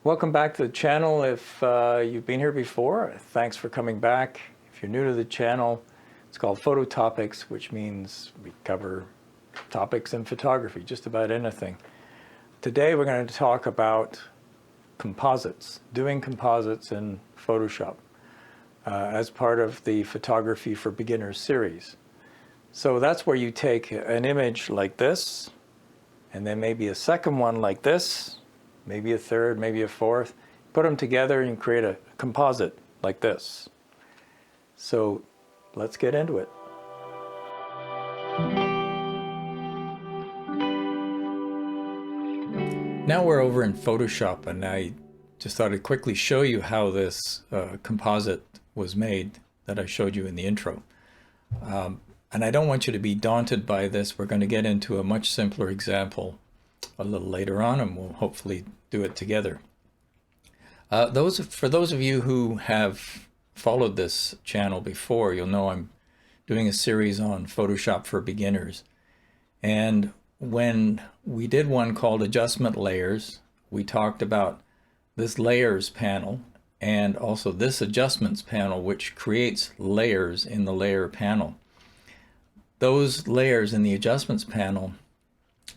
Welcome back to the channel. If you've been here before, thanks for coming back. If you're new to the channel, it's called Photo Topics, which means we cover topics in photography, just about anything. Today we're going to talk about composites, doing composites in Photoshop as part of the Photography for Beginners series. So that's where you take an image like this, and then maybe a second one like this, maybe a third, maybe a fourth, put them together and create a composite like this. So let's get into it. Now we're over in Photoshop, and I just thought I'd quickly show you how this composite was made that I showed you in the intro. And I don't want you to be daunted by this. We're going to get into a much simpler example a little later on, and we'll hopefully do it together. For those of you who have followed this channel before, you'll know I'm doing a series on Photoshop for Beginners. And when we did one called Adjustment Layers, we talked about this Layers panel and also this Adjustments panel, which creates layers in the Layer panel. Those layers in the Adjustments panel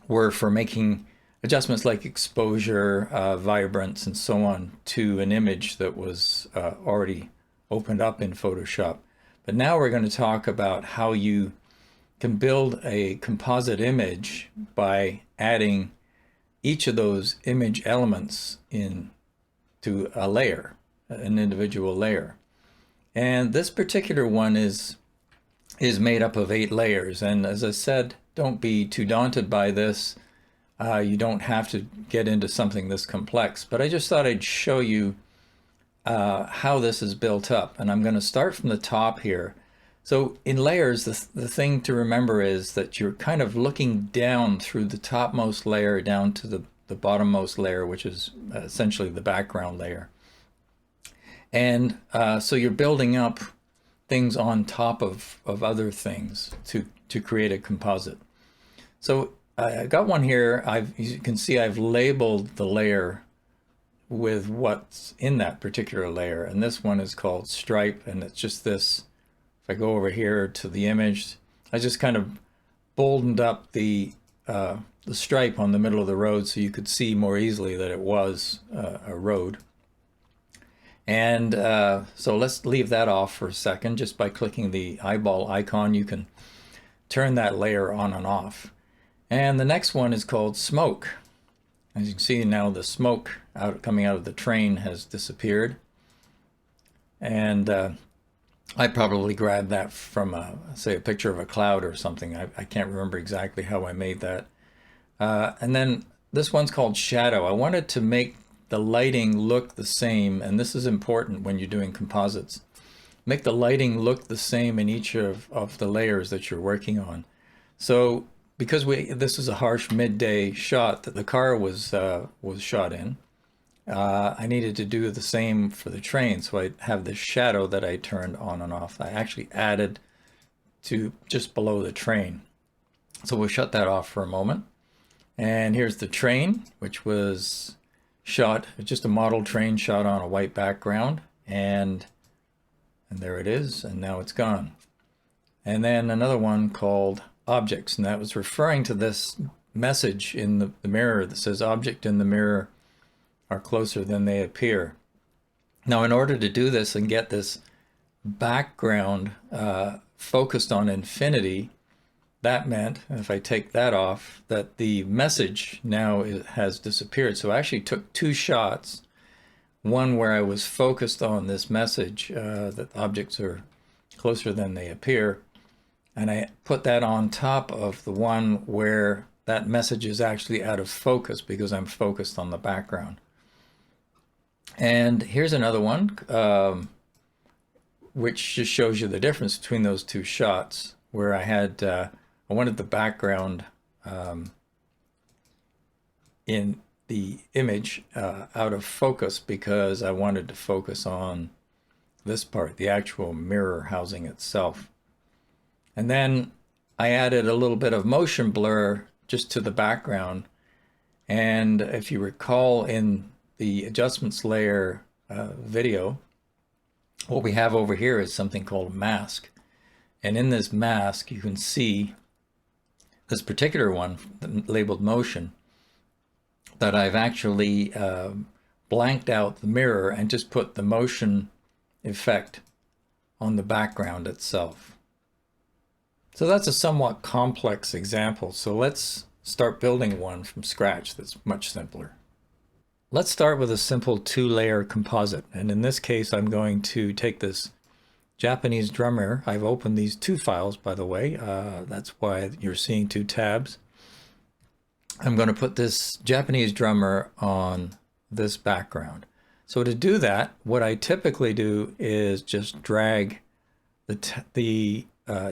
were for making adjustments like exposure, vibrance, and so on to an image that was already opened up in Photoshop. But now we're going to talk about how you can build a composite image by adding each of those image elements into a layer, an individual layer. And this particular one is made up of 8 layers. And as I said, don't be too daunted by this. You don't have to get into something this complex, but I just thought I'd show you how this is built up. And I'm going to start from the top here. So in layers, the thing to remember is that you're kind of looking down through the topmost layer down to the bottommost layer, which is essentially the background layer. And so you're building up things on top of other things to create a composite. So I got one here. You can see I've labeled the layer with what's in that particular layer, and this one is called stripe, and it's just this. If I go over here to the image, I just kind of boldened up the stripe on the middle of the road so you could see more easily that it was a road. And so let's leave that off for a second. Just by clicking the eyeball icon, you can turn that layer on and off. And the next one is called smoke. As you can see now, the smoke coming out of the train has disappeared. And I probably grabbed that from, say, a picture of a cloud or something. I can't remember exactly how I made that. And then this one's called shadow. I wanted to make the lighting look the same, and this is important when you're doing composites. Make the lighting look the same in each of the layers that you're working on. So because this is a harsh midday shot that the car was shot in, I needed to do the same for the train. So I have this shadow that I turned on and off. I actually added to just below the train. So we'll shut that off for a moment. And here's the train, which was shot, just a model train shot on a white background, and there it is, and now it's gone. And then another one called objects, and that was referring to this message in the mirror that says object in the mirror are closer than they appear. Now in order to do this and get this background focused on infinity, that meant, if I take that off, that the message now has disappeared. So I actually took 2 shots, one where I was focused on this message that objects are closer than they appear, and I put that on top of the one where that message is actually out of focus because I'm focused on the background. And here's another one, which just shows you the difference between those 2 shots, where I wanted the background in the image out of focus because I wanted to focus on this part, the actual mirror housing itself. And then I added a little bit of motion blur just to the background. And if you recall in the adjustments layer video, what we have over here is something called a mask. And in this mask, you can see this particular one labeled motion, that I've actually blanked out the mirror and just put the motion effect on the background itself. So that's a somewhat complex example. So let's start building one from scratch that's much simpler. Let's start with a simple 2-layer composite. And in this case, I'm going to take this Japanese drummer. I've opened these 2 files, by the way. That's why you're seeing 2 tabs. I'm going to put this Japanese drummer on this background. So to do that, what I typically do is just drag the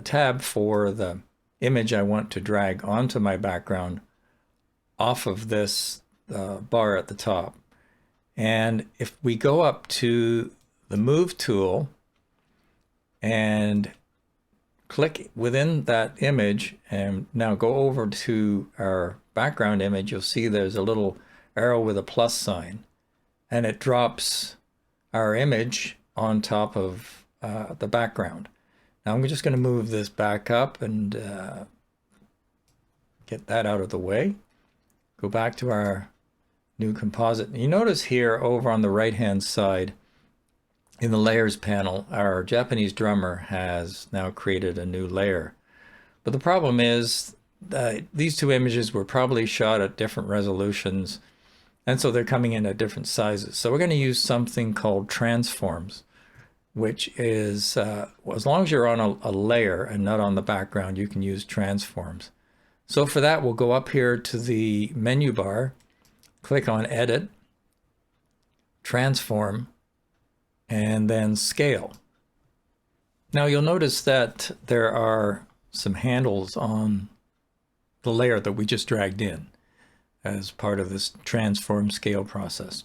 tab for the image I want to drag onto my background off of this bar at the top. And if we go up to the Move tool and click within that image and now go over to our background image, you'll see there's a little arrow with a plus sign, and it drops our image on top of the background. Now I'm just going to move this back up and get that out of the way. Go back to our new composite. You notice here over on the right hand side in the layers panel, our Japanese drummer has now created a new layer. But the problem is these 2 images were probably shot at different resolutions, and so they're coming in at different sizes. So we're going to use something called transforms, which is, as long as you're on a layer and not on the background, you can use transforms. So for that, we'll go up here to the menu bar, click on Edit, Transform, and then Scale. Now you'll notice that there are some handles on the layer that we just dragged in as part of this transform scale process.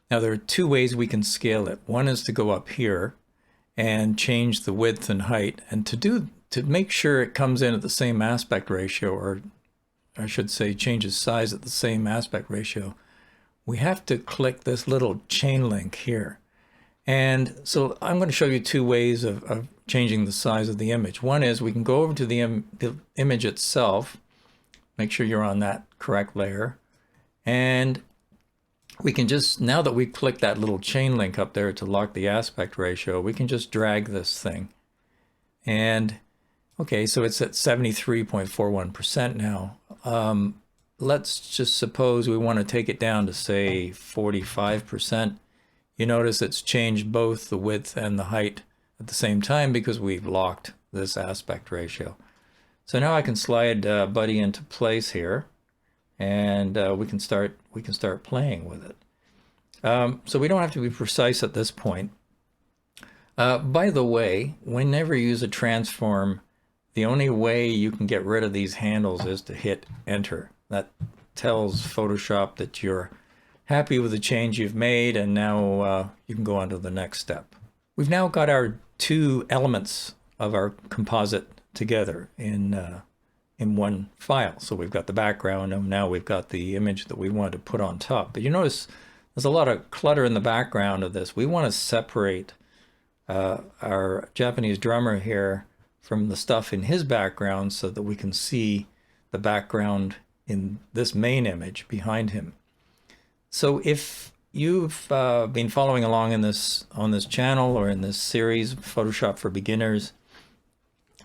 Now there are 2 ways we can scale it. One is to go up here and change the width and height, and to make sure it comes in at the same aspect ratio, or I should say changes size at the same aspect ratio, we have to click this little chain link here. And so I'm going to show you 2 ways of changing the size of the image. One is we can go over to the image itself, make sure you're on that correct layer, and we can just, now that we click that little chain link up there to lock the aspect ratio, we can just drag this thing. And okay, so it's at 73.41% now. Let's just suppose we want to take it down to say 45%. You notice it's changed both the width and the height at the same time because we've locked this aspect ratio. So now I can slide Buddy into place here, and we can start playing with it. So we don't have to be precise at this point. By the way, whenever you use a transform, the only way you can get rid of these handles is to hit Enter. That tells Photoshop that you're happy with the change you've made, and now you can go on to the next step. We've now got our 2 elements of our composite together in one file. So we've got the background, and now we've got the image that we want to put on top. But you notice there's a lot of clutter in the background of this. We want to separate our Japanese drummer here from the stuff in his background so that we can see the background in this main image behind him. So if you've been following along on this channel or in this series, Photoshop for Beginners,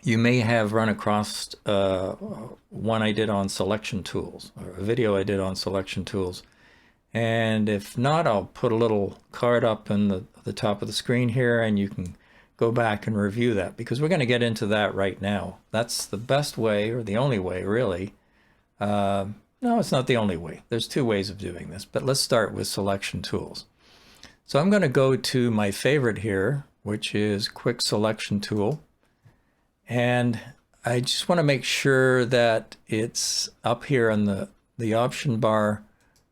you may have run across one I did on selection tools, or a video I did on selection tools. And if not, I'll put a little card up in the top of the screen here, and you can go back and review that, because we're going to get into that right now. That's the best way, or the only way, really. No, it's not the only way. There's 2 ways of doing this, but let's start with selection tools. So I'm going to go to my favorite here, which is Quick Selection Tool. And I just want to make sure that it's up here on the option bar,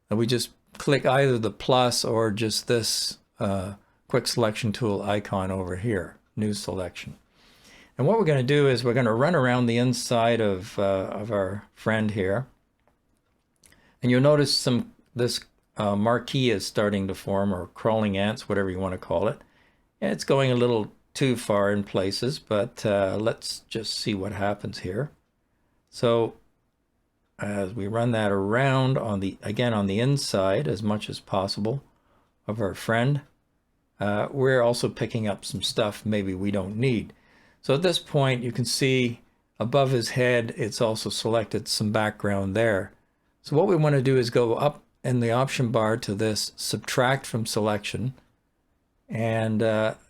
that we just click either the plus or just this Quick Selection Tool icon over here, New Selection. And what we're going to do is we're going to run around the inside of our friend here. And you'll notice this marquee is starting to form, or crawling ants, whatever you want to call it. It's going a little too far in places, but let's just see what happens here. So as we run that around on the, again, on the inside as much as possible of our friend, we're also picking up some stuff maybe we don't need. So at this point, you can see above his head, it's also selected some background there. So what we want to do is go up in the option bar to this subtract from selection. And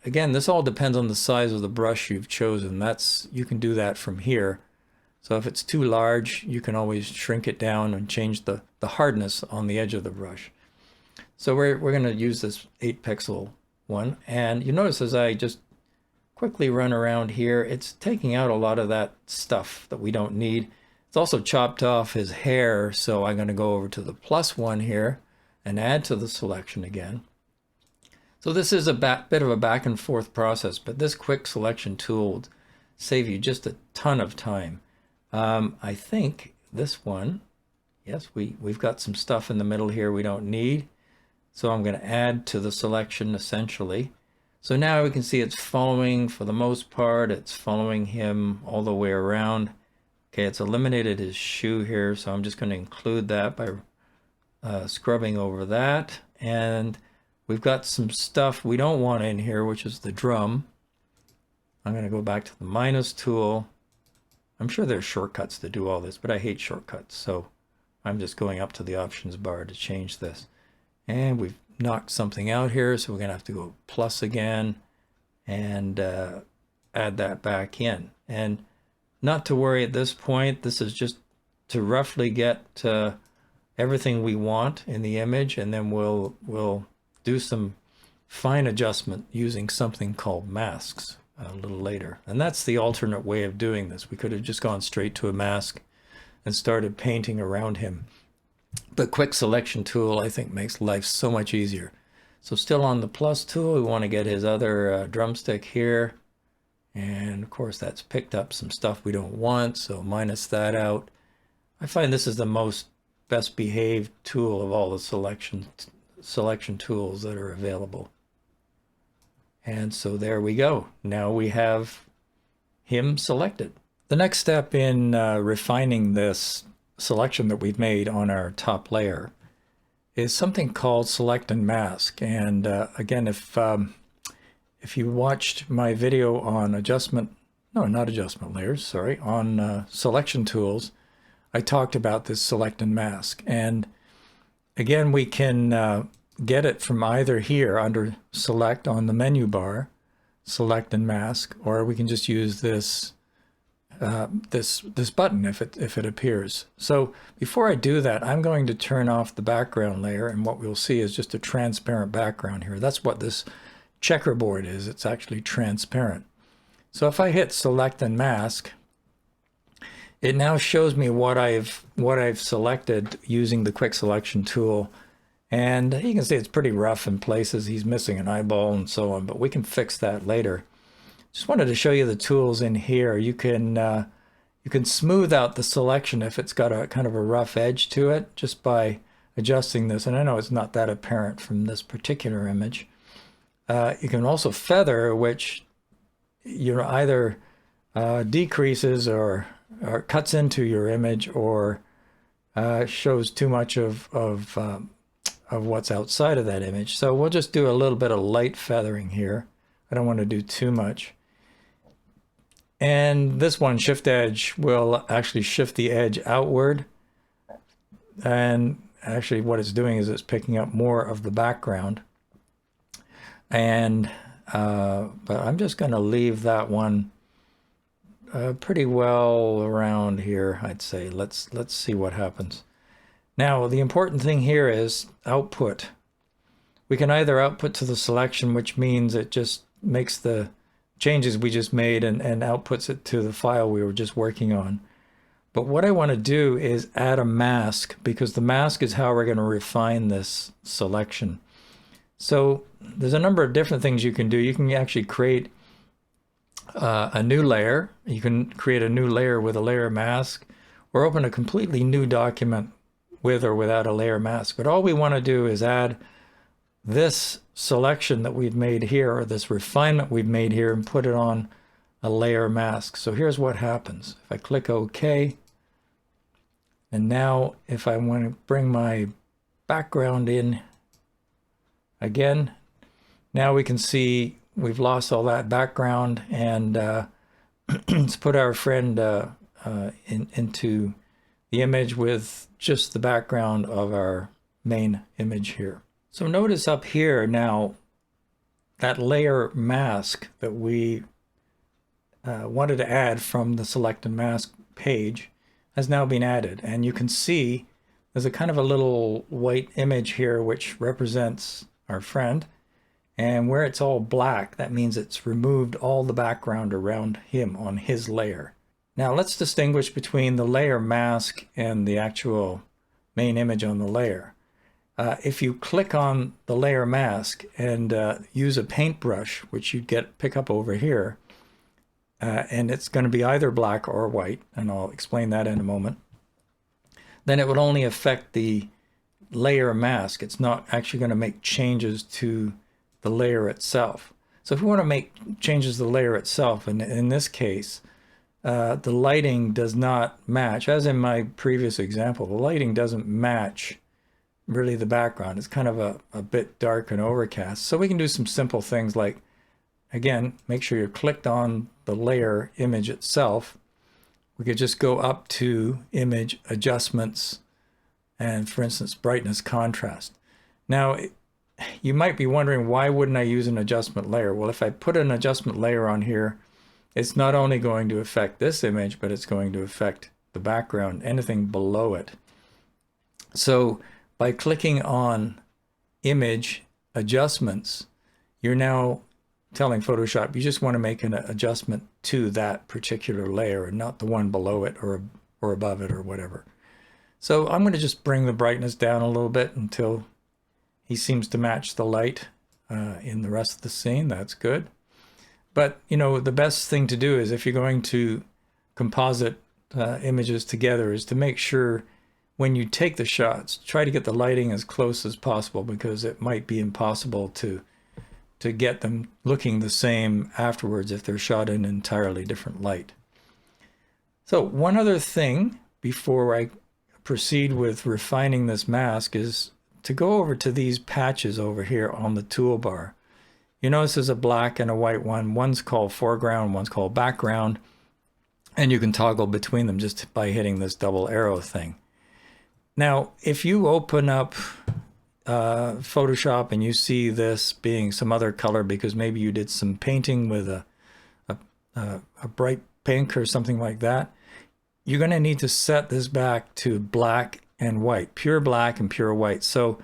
again, this all depends on the size of the brush you've chosen. You can do that from here. So if it's too large, you can always shrink it down and change the hardness on the edge of the brush. So we're going to use this 8 pixel one. And you notice as I just quickly run around here, it's taking out a lot of that stuff that we don't need. It's also chopped off his hair, so I'm going to go over to the plus one here and add to the selection again. So this is a bit of a back and forth process, but this quick selection tool will save you just a ton of time. I think this one, yes, we've got some stuff in the middle here we don't need. So I'm going to add to the selection essentially. So now we can see it's following, for the most part, it's following him all the way around. Okay, it's eliminated his shoe here, so I'm just going to include that by scrubbing over that. And we've got some stuff we don't want in here, which is the drum. I'm going to go back to the minus tool. I'm sure there's shortcuts to do all this, but I hate shortcuts, so I'm just going up to the options bar to change this. And we've knocked something out here, so we're going to have to go plus again and add that back in. And not to worry at this point, this is just to roughly get everything we want in the image, and then we'll do some fine adjustment using something called masks a little later. And that's the alternate way of doing this. We could have just gone straight to a mask and started painting around him. The quick selection tool, I think, makes life so much easier. So still on the plus tool, we want to get his other drumstick here. And of course, that's picked up some stuff we don't want, so minus that out. I find this is the best behaved tool of all the selection tools that are available. And so there we go. Now we have him selected. The next step in refining this selection that we've made on our top layer is something called select and mask. And again, if you watched my video on on selection tools, I talked about this select and mask. And again, we can get it from either here under select on the menu bar, select and mask, or we can just use this this button if it appears. So before I do that, I'm going to turn off the background layer, and what we'll see is just a transparent background here. That's what this checkerboard is. It's actually transparent. So if I hit select and mask, it now shows me what I've selected using the quick selection tool. And you can see it's pretty rough in places. He's missing an eyeball and so on, but we can fix that later. Just wanted to show you the tools in here. You can smooth out the selection if it's got a kind of a rough edge to it just by adjusting this. And I know it's not that apparent from this particular image. You can also feather, which either decreases or cuts into your image or shows too much of what's outside of that image. So we'll just do a little bit of light feathering here. I don't want to do too much. And this one, shift edge, will actually shift the edge outward. And actually what it's doing is it's picking up more of the background. And but I'm just going to leave that one pretty well around here, I'd say. Let's see what happens. Now, the important thing here is output. We can either output to the selection, which means it just makes the changes we just made and outputs it to the file we were just working on. But what I want to do is add a mask, because the mask is how we're going to refine this selection. So there's a number of different things you can do. You can actually create a new layer. You can create a new layer with a layer mask, or open a completely new document with or without a layer mask. But all we want to do is add this selection that we've made here, or this refinement we've made here, and put it on a layer mask. So here's what happens. If I click OK, and now if I want to bring my background in again, now we can see we've lost all that background, and let's put our friend into the image with just the background of our main image here. So notice up here now, that layer mask that we wanted to add from the Select and Mask page has now been added. And you can see there's a kind of a little white image here which represents our friend. And where it's all black, that means it's removed all the background around him on his layer. Now let's distinguish between the layer mask and the actual main image on the layer. If you click on the layer mask and use a paintbrush, which you'd pick up over here, and it's going to be either black or white, and I'll explain that in a moment, then it would only affect the layer mask. It's not actually going to make changes to the layer itself. So if we want to make changes to the layer itself, and in this case, the lighting does not match, as in my previous example, the lighting doesn't match really the background. It's kind of a bit dark and overcast. So we can do some simple things like, again, make sure you're clicked on the layer image itself. We could just go up to Image Adjustments and, for instance, Brightness Contrast. Now, you might be wondering, why wouldn't I use an adjustment layer? Well, if I put an adjustment layer on here, it's not only going to affect this image, but it's going to affect the background, anything below it. So by clicking on Image Adjustments, you're now telling Photoshop you just want to make an adjustment to that particular layer and not the one below it or above it or whatever. So I'm going to just bring the brightness down a little bit until he seems to match the light in the rest of the scene. That's good. But, you know, the best thing to do is, if you're going to composite images together, is to make sure when you take the shots, try to get the lighting as close as possible, because it might be impossible to get them looking the same afterwards if they're shot in entirely different light. So one other thing before I proceed with refining this mask is to go over to these patches over here on the toolbar. You notice there's a black and a white one. One's called foreground, one's called background, and you can toggle between them just by hitting this double arrow thing. Now, if you open up Photoshop and you see this being some other color because maybe you did some painting with a bright pink or something like that, you're going to need to set this back to black and white, pure black and pure white. So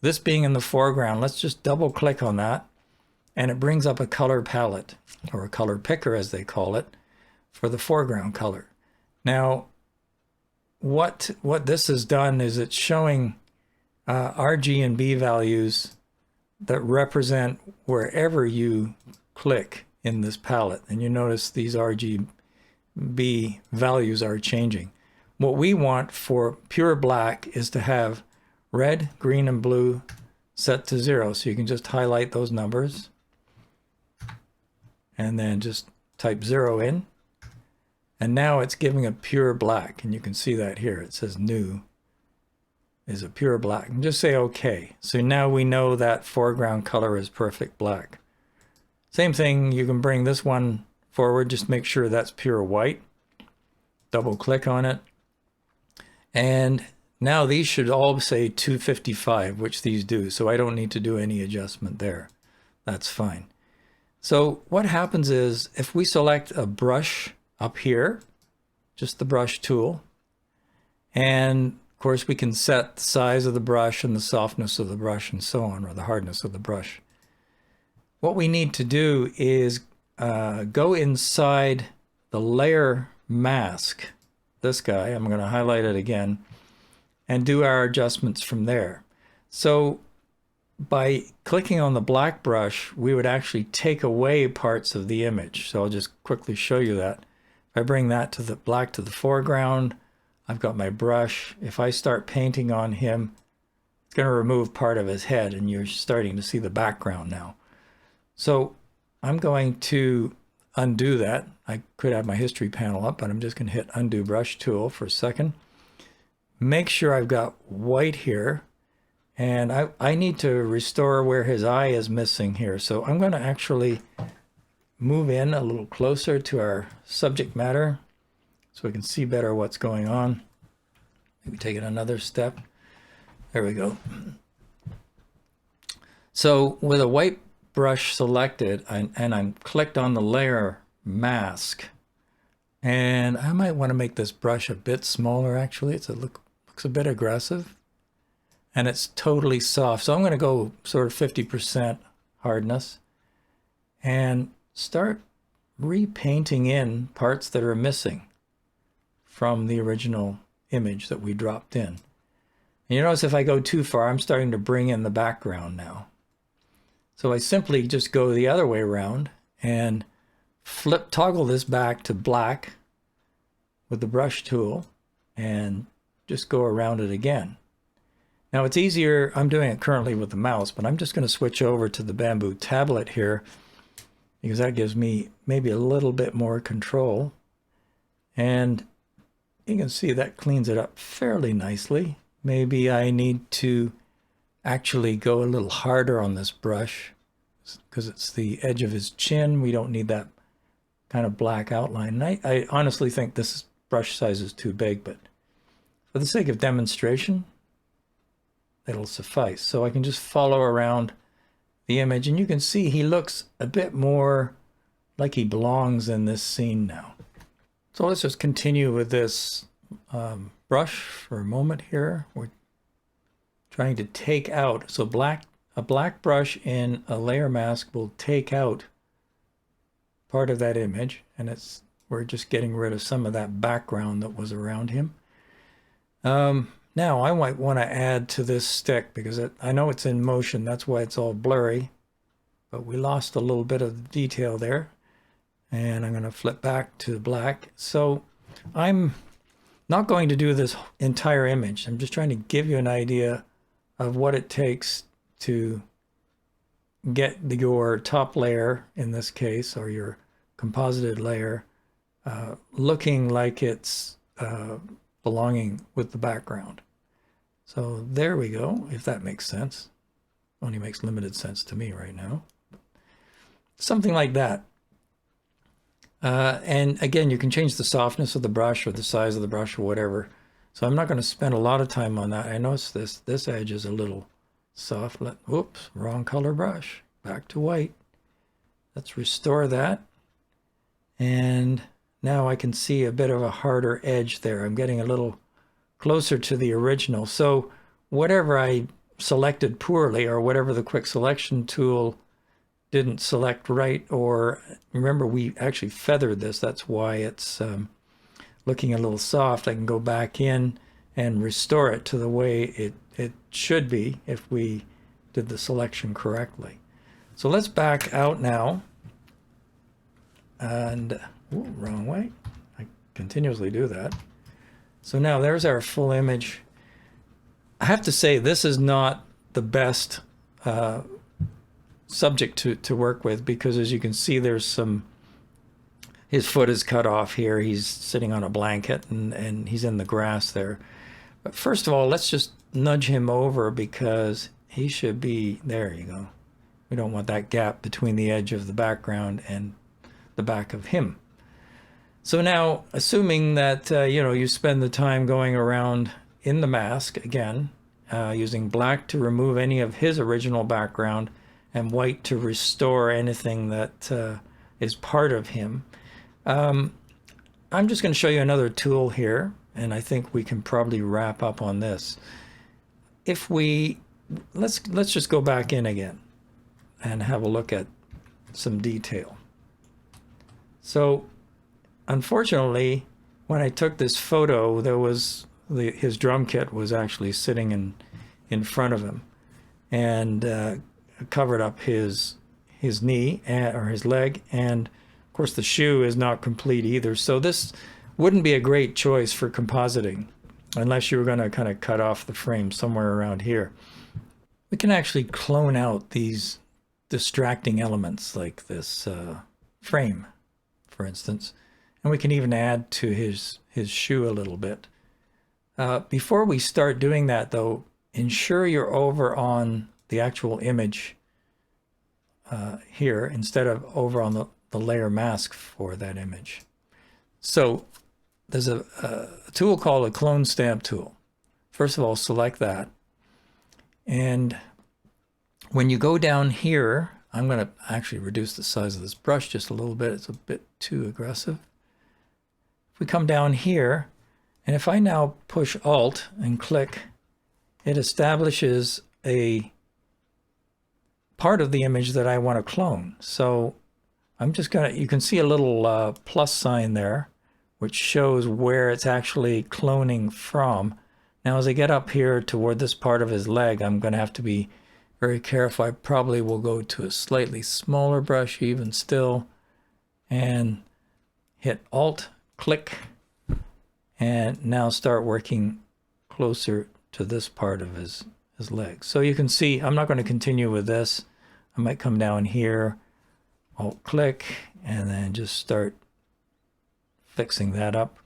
this being in the foreground, let's just double click on that, and it brings up a color palette, or a color picker as they call it, for the foreground color. Now what this has done is it's showing RG and B values that represent wherever you click in this palette. And you notice these RGB values are changing. What we want for pure black is to have red, green, and blue set to 0. So you can just highlight those numbers and then just type 0 in. And now it's giving a pure black. And you can see that here. It says new is a pure black. And just say OK. So now we know that foreground color is perfect black. Same thing, you can bring this one forward. Just make sure that's pure white. Double click on it. And now these should all say 255, which these do. So I don't need to do any adjustment there. That's fine. So what happens is, if we select a brush up here, just the brush tool, and of course we can set the size of the brush and the softness of the brush and so on, or the hardness of the brush. What we need to do is go inside the layer mask, this guy, I'm going to highlight it again, and do our adjustments from there. So by clicking on the black brush, we would actually take away parts of the image. So I'll just quickly show you that. If I bring that to the black to the foreground, I've got my brush. If I start painting on him, it's going to remove part of his head, and you're starting to see the background now. So I'm going to undo that. I could have my history panel up, but I'm just going to hit undo brush tool for a second. Make sure I've got white here, and I need to restore where his eye is missing here. So I'm going to actually move in a little closer to our subject matter so we can see better what's going on. Maybe take it another step. There we go. So with a white brush selected, and I'm clicked on the layer mask, and I might want to make this brush a bit smaller. Actually, looks a bit aggressive, and it's totally soft. So I'm going to go sort of 50% hardness and start repainting in parts that are missing from the original image that we dropped in. And you notice if I go too far, I'm starting to bring in the background now. So I simply just go the other way around and toggle this back to black with the brush tool and just go around it again. Now it's easier, I'm doing it currently with the mouse, but I'm just going to switch over to the Bamboo tablet here because that gives me maybe a little bit more control. And you can see that cleans it up fairly nicely. Maybe I need to actually go a little harder on this brush because it's the edge of his chin. We don't need that kind of black outline. And I honestly think this brush size is too big, but for the sake of demonstration, it'll suffice. So I can just follow around the image, and you can see he looks a bit more like he belongs in this scene now. So let's just continue with this brush for a moment here. We're trying to take out, so a black brush in a layer mask will take out part of that image, and we're just getting rid of some of that background that was around him. Now I might want to add to this stick because I know it's in motion, that's why it's all blurry, but we lost a little bit of the detail there. And I'm going to flip back to black. So I'm not going to do this entire image. I'm just trying to give you an idea of what it takes to get your top layer, in this case, or your composited layer, looking like it's belonging with the background. So there we go, if that makes sense. Only makes limited sense to me right now. Something like that. And again, you can change the softness of the brush or the size of the brush or whatever. So I'm not going to spend a lot of time on that. I notice this edge is a little soft. Whoops, wrong color brush. Back to white. Let's restore that. And now I can see a bit of a harder edge there. I'm getting a little closer to the original. So whatever I selected poorly, or whatever the quick selection tool didn't select right, or remember we actually feathered this, that's why it's looking a little soft. I can go back in and restore it to the way it should be if we did the selection correctly. So let's back out now, and ooh, wrong way. I continuously do that. So now there's our full image. I have to say this is not the best subject to work with, because as you can see, there's his foot is cut off here. He's sitting on a blanket and he's in the grass there. But first of all, let's just nudge him over because he should be, there you go. We don't want that gap between the edge of the background and the back of him. So now, assuming that you spend the time going around in the mask again, using black to remove any of his original background and white to restore anything that is part of him. I'm just going to show you another tool here, and I think we can probably wrap up on this. If let's just go back in again and have a look at some detail. So unfortunately, when I took this photo, there was his drum kit was actually sitting in front of him, and covered up his knee or his leg, and of course the shoe is not complete either. So this wouldn't be a great choice for compositing. unless you were going to kind of cut off the frame somewhere around here. We can actually clone out these distracting elements like this frame, for instance. And we can even add to his shoe a little bit. Before we start doing that, though, ensure you're over on the actual image here instead of over on the layer mask for that image. So there's a tool called a clone stamp tool. First of all, select that. And when you go down here, I'm going to actually reduce the size of this brush just a little bit. It's a bit too aggressive. If we come down here, and if I now push Alt and click, it establishes a part of the image that I want to clone. So I'm just going to, you can see a little plus sign there, which shows where it's actually cloning from. Now, as I get up here toward this part of his leg, I'm going to have to be very careful. I probably will go to a slightly smaller brush even still and hit Alt, click, and now start working closer to this part of his leg. So you can see I'm not going to continue with this. I might come down here, Alt click, and then just start fixing that up.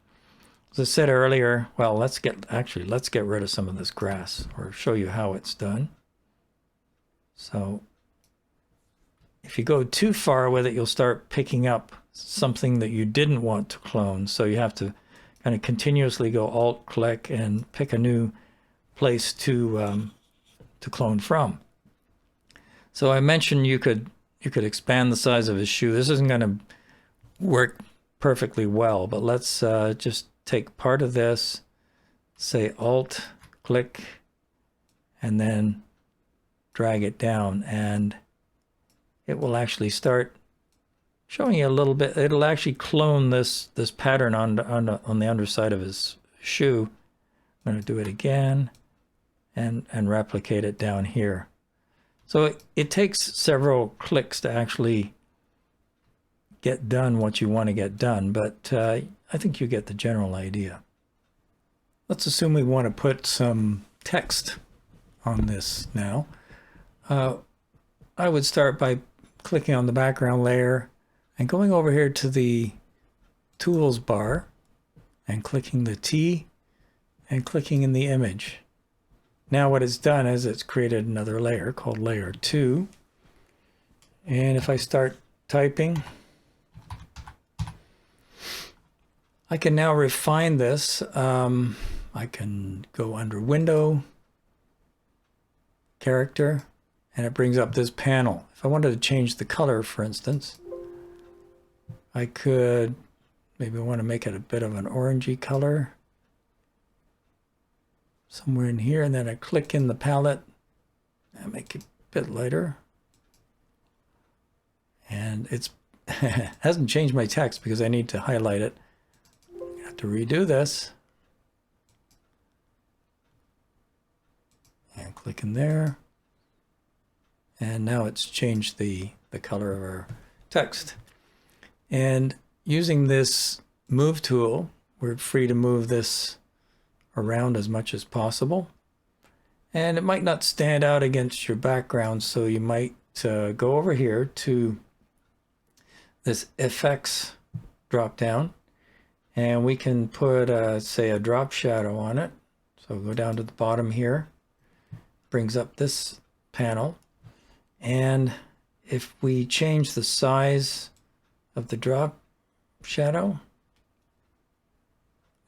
As I said earlier, well, let's get rid of some of this grass or show you how it's done. So if you go too far with it, you'll start picking up something that you didn't want to clone. So you have to kind of continuously go Alt click and pick a new place to clone from. So I mentioned you could expand the size of his shoe. This isn't going to work perfectly well, but let's just take part of this, say Alt, click, and then drag it down, and it will actually start showing you a little bit. It'll actually clone this pattern on the underside of his shoe. I'm going to do it again and replicate it down here. So it takes several clicks to actually get done what you want to get done, but I think you get the general idea. Let's assume we want to put some text on this now. I would start by clicking on the background layer and going over here to the tools bar and clicking the T and clicking in the image. Now what it's done is it's created another layer called layer 2. And if I start typing, I can now refine this. I can go under Window, Character, and it brings up this panel. If I wanted to change the color, for instance, I could maybe want to make it a bit of an orangey color somewhere in here, and then I click in the palette and make it a bit lighter. And it's hasn't changed my text because I need to highlight it. I have to redo this. And click in there. And now it's changed the color of our text. And using this move tool, we're free to move this around as much as possible. And it might not stand out against your background, so you might go over here to this effects drop down, and we can put say a drop shadow on it. So go down to the bottom here, brings up this panel, and if we change the size of the drop shadow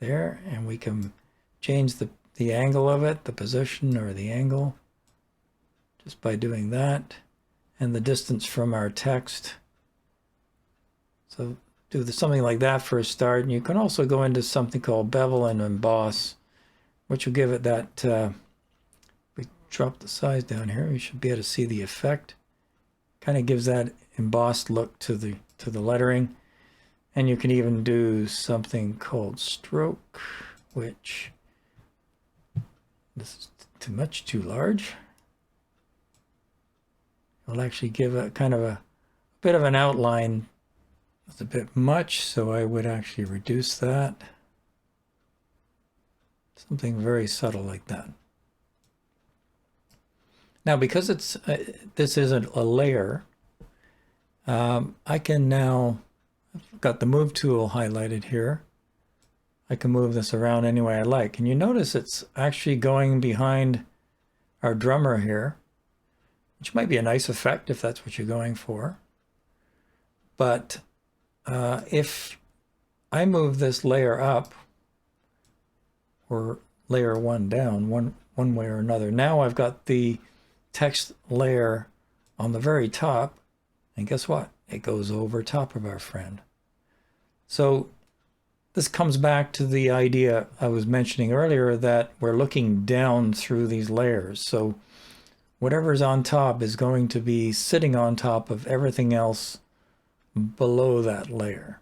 there, and we can change the angle of it, the position or the angle, just by doing that, and the distance from our text. So do something like that for a start. And you can also go into something called bevel and emboss, which will give it that, we drop the size down here, we should be able to see the effect. Kind of gives that embossed look to the lettering. And you can even do something called stroke, which this is too large. It'll actually give a kind of a bit of an outline. It's a bit much, so I would actually reduce that. Something very subtle like that. Now, because this isn't a layer, I can now, I've got the move tool highlighted here. I can move this around any way I like. And you notice it's actually going behind our drummer here, which might be a nice effect if that's what you're going for. But if I move this layer up, or layer one down, one way or another, now I've got the text layer on the very top, and guess what? It goes over top of our friend. So this comes back to the idea I was mentioning earlier that we're looking down through these layers. So whatever's on top is going to be sitting on top of everything else below that layer.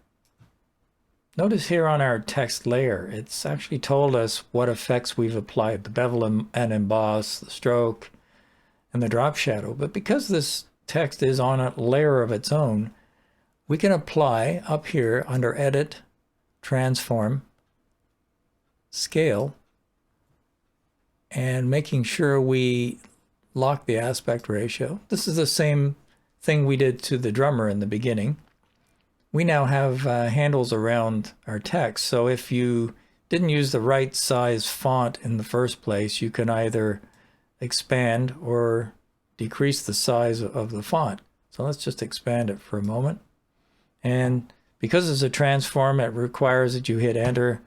Notice here on our text layer, it's actually told us what effects we've applied, the bevel and emboss, the stroke, and the drop shadow. But because this text is on a layer of its own, we can apply up here under Edit, Transform, Scale, and making sure we lock the aspect ratio. This is the same thing we did to the drummer in the beginning. We now have handles around our text, so if you didn't use the right size font in the first place, you can either expand or decrease the size of the font. So let's just expand it for a moment. And because it's a transform, it requires that you hit Enter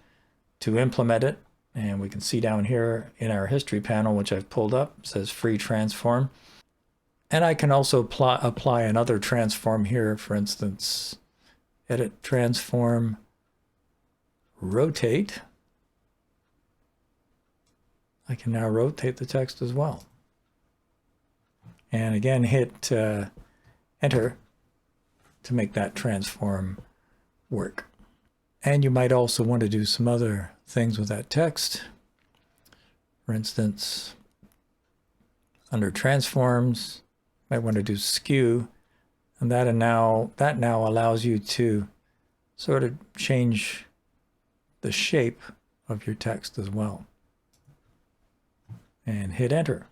to implement it. And we can see down here in our history panel, which I've pulled up, it says Free Transform. And I can also apply another transform here, for instance, Edit, Transform, Rotate. I can now rotate the text as well. And again, hit Enter to make that transform work. And you might also want to do some other things with that text. For instance, under Transforms, you might want to do Skew. And that now allows you to sort of change the shape of your text as well. And hit Enter.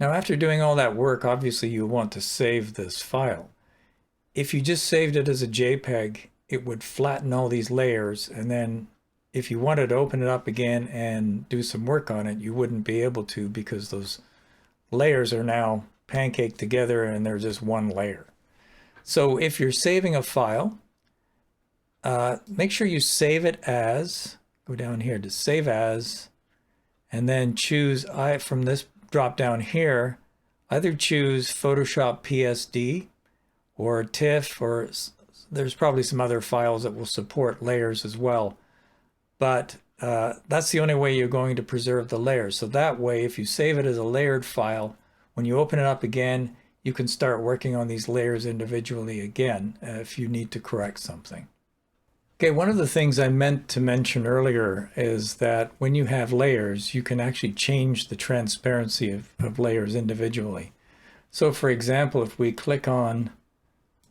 Now, after doing all that work, obviously you want to save this file. If you just saved it as a JPEG, it would flatten all these layers, and then if you wanted to open it up again and do some work on it, you wouldn't be able to, because those layers are now pancaked together and they're just one layer. So if you're saving a file, make sure you save it as, go down here to Save As, and then choose, from this drop down here, either choose Photoshop PSD or TIFF, or there's probably some other files that will support layers as well. But that's the only way you're going to preserve the layers. So that way, if you save it as a layered file, when you open it up again, you can start working on these layers individually again if you need to correct something. Okay, one of the things I meant to mention earlier is that when you have layers, you can actually change the transparency of layers individually. So for example, if we click on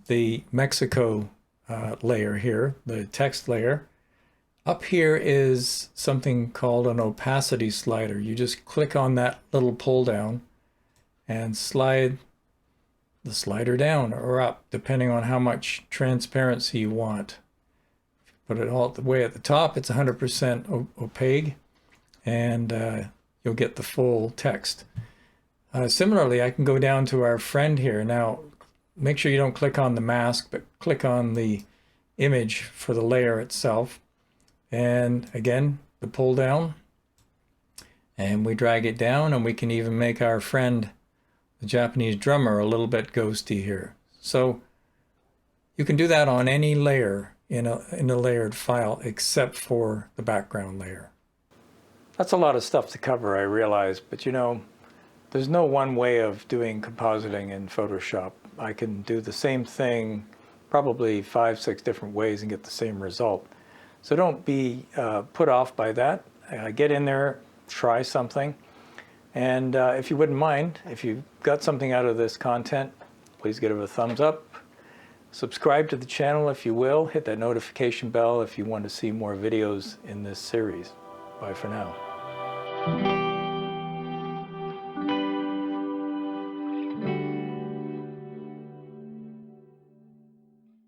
the Mexico layer here, the text layer, up here is something called an opacity slider. You just click on that little pull down and slide the slider down or up, depending on how much transparency you want. Put it all the way at the top, it's 100% opaque, and you'll get the full text. Similarly, I can go down to our friend here. Now, make sure you don't click on the mask, but click on the image for the layer itself. And again, the pull down, and we drag it down, and we can even make our friend, the Japanese drummer, a little bit ghosty here. So you can do that on any layer in a layered file except for the background layer. That's a lot of stuff to cover, I realize, but you know, there's no one way of doing compositing in Photoshop. I can do the same thing probably 5-6 different ways and get the same result. So don't be put off by that. Get in there, try something. And if you wouldn't mind, if you got something out of this content, please give it a thumbs up. Subscribe to the channel if you will. Hit that notification bell if you want to see more videos in this series. Bye for now.